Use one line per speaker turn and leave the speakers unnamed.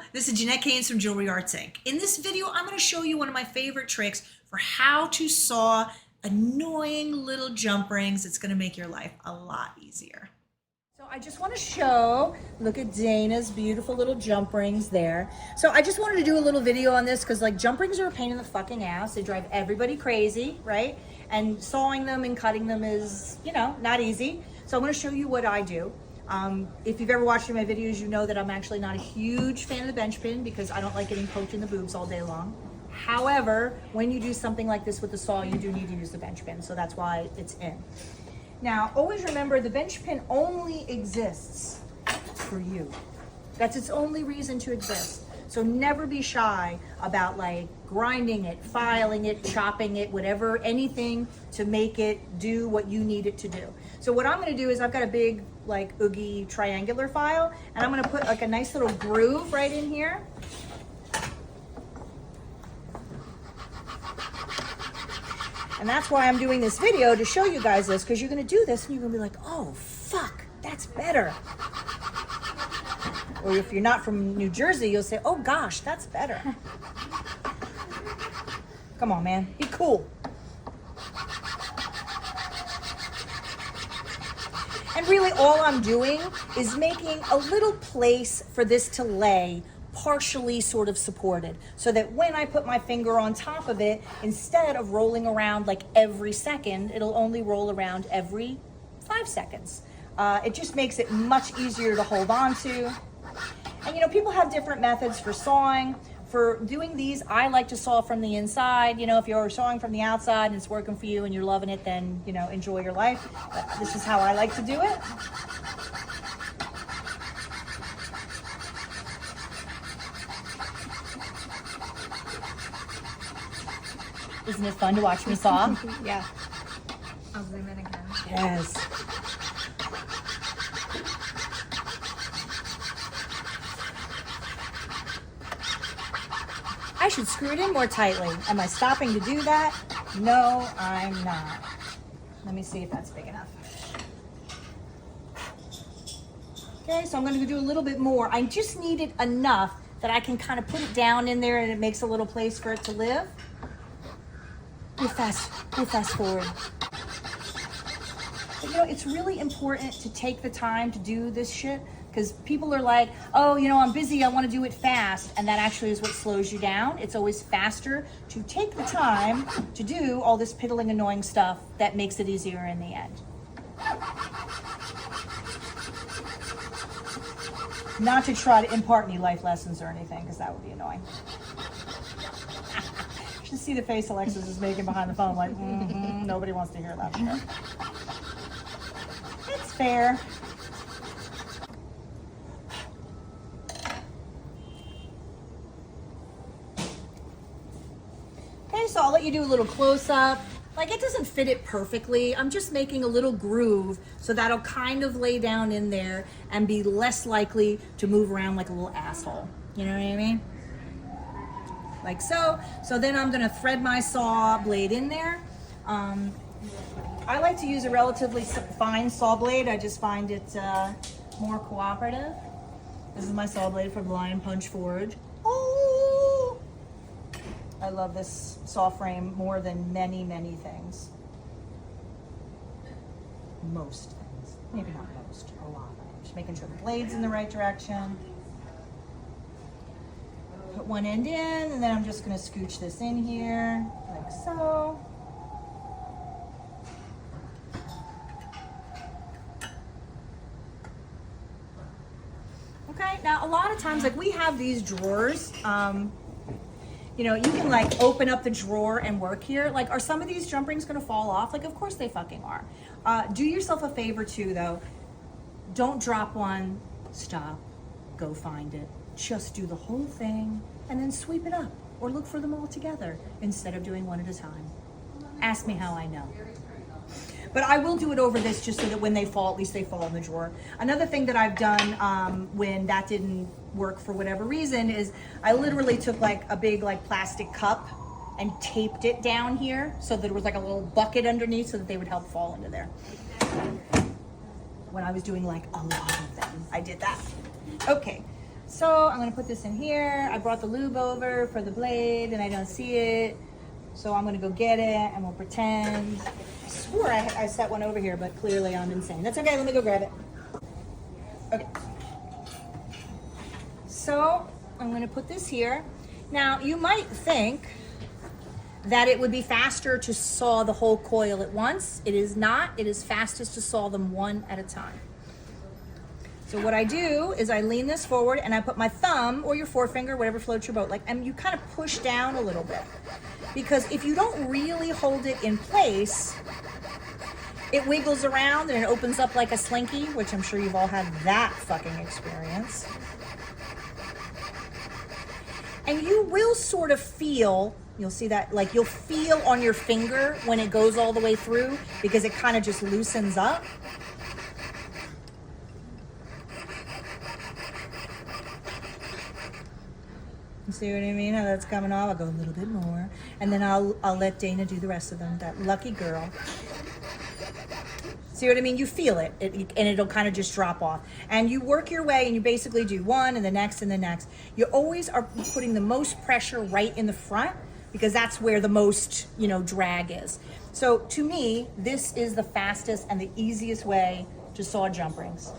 Hello, this is Jeanette K Caines from Jewelry Arts Inc. In this video, I'm going to show you one of my favorite tricks for how to saw annoying little jump rings. It's going to make your life a lot easier. So I just want to show, look at Dana's beautiful little jump rings there. So I just wanted to do a little video on this because like jump rings are a pain in the fucking ass. They drive everybody crazy, right? And sawing them and cutting them is, you know, not easy. So I'm going to show you what I do. If you've ever watched my videos, you know that I'm actually not a huge fan of the bench pin because I don't like getting poked in the boobs all day long. However, when you do something like this with the saw, you do need to use the bench pin, so that's why it's in. Now, always remember the bench pin only exists for you. That's its only reason to exist. So never be shy about like grinding it, filing it, chopping it, whatever, anything to make it do what you need it to do. So what I'm gonna do is I've got a big like oogie triangular file and I'm gonna put like a nice little groove right in here. And that's why I'm doing this video, to show you guys this, because you're gonna do this and you're gonna be like, oh fuck, that's better. Or if you're not from New Jersey, you'll say, oh gosh, that's better. Come on, man, be cool. And really all I'm doing is making a little place for this to lay partially sort of supported, so that when I put my finger on top of it, instead of rolling around like every second, it'll only roll around every 5 seconds. It just makes it much easier to hold on to. And you know, people have different methods for sawing. For doing these, I like to saw from the inside. You know, if you're sawing from the outside and it's working for you and you're loving it, then, you know, enjoy your life. But this is how I like to do it. Isn't it fun to watch me saw?
Yeah. I'll zoom in again.
Yes. I should screw it in more tightly. Am I stopping to do that? No, I'm not. Let me see if that's big enough. Okay, so I'm going to do a little bit more. I just need it enough that I can kind of put it down in there and it makes a little place for it to live. We'll fast forward. But, you know, it's really important to take the time to do this shit, because people are like, oh, you know, I'm busy, I want to do it fast, and that actually is what slows you down. It's always faster to take the time to do all this piddling, annoying stuff that makes it easier in the end. Not to try to impart any life lessons or anything, because that would be annoying. You should see the face Alexis is making behind the phone, like, nobody wants to hear that shit. It's fair. Okay, so I'll let you do a little close-up. Like, it doesn't fit it perfectly. I'm just making a little groove so that'll kind of lay down in there and be less likely to move around like a little asshole. You know what I mean? Like so. So then I'm gonna thread my saw blade in there. I like to use a relatively fine saw blade. I just find it more cooperative. This is my saw blade from Lion Punch Forge. Oh! I love this saw frame more than many, many things. Most things. Maybe not most, a lot. Just making sure the blade's in the right direction. Put one end in, and then I'm just gonna scooch this in here, like so. Okay, now a lot of times, like we have these drawers, you know, you can like open up the drawer and work here. Like, are some of these jump rings gonna fall off? Like, of course they fucking are. Do yourself a favor too, though. Don't drop one, stop, go find it. Just do the whole thing and then sweep it up, or look for them all together instead of doing one at a time. Ask me how I know. But I will do it over this just so that when they fall, at least they fall in the drawer. Another thing that I've done when that didn't work for whatever reason is I literally took like a big like plastic cup and taped it down here so that there was like a little bucket underneath so that they would help fall into there. When I was doing like a lot of them, I did that. Okay, So I'm gonna put this in here. I brought the lube over for the blade and I don't see it. So I'm gonna go get it and we'll pretend. I swore I set one over here, but clearly I'm insane. That's okay, let me go grab it. Okay. So I'm gonna put this here. Now you might think that it would be faster to saw the whole coil at once. It is not. It is fastest to saw them one at a time. So what I do is I lean this forward and I put my thumb or your forefinger, whatever floats your boat, like, and you kind of push down a little bit. Because if you don't really hold it in place, it wiggles around and it opens up like a slinky, which I'm sure you've all had that fucking experience. And you will sort of feel, you'll see that, like you'll feel on your finger when it goes all the way through because it kind of just loosens up. You see what I mean? How that's coming off? I'll go a little bit more. And then I'll let Dana do the rest of them, that lucky girl. See what I mean? You feel it, and it'll kind of just drop off. And you work your way, and you basically do one, and the next, and the next. You always are putting the most pressure right in the front, because that's where the most, drag is. So to me, this is the fastest and the easiest way to saw jump rings.